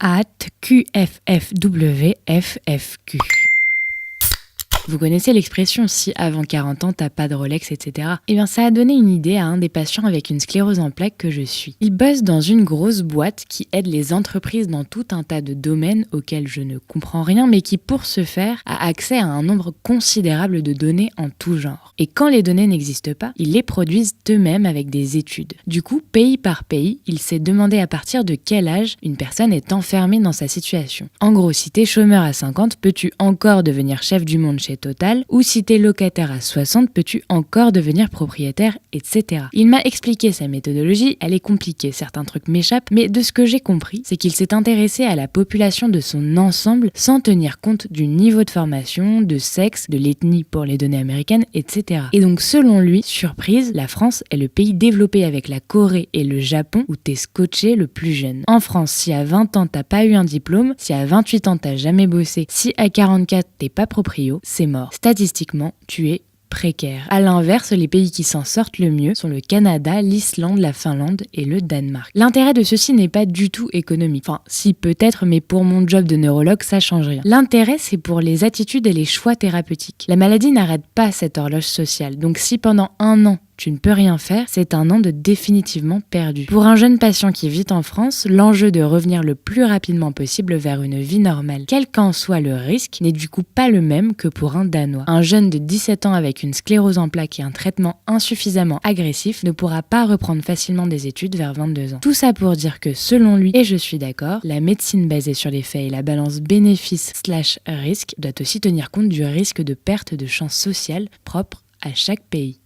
@QFFWFFQ. Vous connaissez l'expression « si avant 40 ans t'as pas de Rolex, etc. » Eh bien ça a donné une idée à un des patients avec une sclérose en plaques que je suis. Il bosse dans une grosse boîte qui aide les entreprises dans tout un tas de domaines auxquels je ne comprends rien, mais qui pour ce faire a accès à un nombre considérable de données en tout genre. Et quand les données n'existent pas, ils les produisent eux-mêmes avec des études. Du coup, pays par pays, il s'est demandé à partir de quel âge une personne est enfermée dans sa situation. En gros, si t'es chômeur à 50, peux-tu encore devenir chef du monde chez Total, ou si t'es locataire à 60, peux-tu encore devenir propriétaire, etc. Il m'a expliqué sa méthodologie, elle est compliquée, certains trucs m'échappent, mais de ce que j'ai compris, c'est qu'il s'est intéressé à la population de son ensemble sans tenir compte du niveau de formation, de sexe, de l'ethnie pour les données américaines, etc. Et donc selon lui, surprise, la France est le pays développé avec la Corée et le Japon où t'es scotché le plus jeune. En France, si à 20 ans t'as pas eu un diplôme, si à 28 ans t'as jamais bossé, si à 44 t'es pas proprio, c'est mort. Statistiquement, tu es précaire. À l'inverse, les pays qui s'en sortent le mieux sont le Canada, l'Islande, la Finlande et le Danemark. L'intérêt de ceci n'est pas du tout économique. Enfin, si peut-être, mais pour mon job de neurologue, ça change rien. L'intérêt, c'est pour les attitudes et les choix thérapeutiques. La maladie n'arrête pas cette horloge sociale. Donc si pendant 1 an, tu ne peux rien faire, c'est 1 an de définitivement perdu. Pour un jeune patient qui vit en France, l'enjeu de revenir le plus rapidement possible vers une vie normale, quel qu'en soit le risque, n'est du coup pas le même que pour un Danois. Un jeune de 17 ans avec une sclérose en plaques et un traitement insuffisamment agressif ne pourra pas reprendre facilement des études vers 22 ans. Tout ça pour dire que selon lui, et je suis d'accord, la médecine basée sur les faits et la balance bénéfice/risque doit aussi tenir compte du risque de perte de chance sociale propre à chaque pays.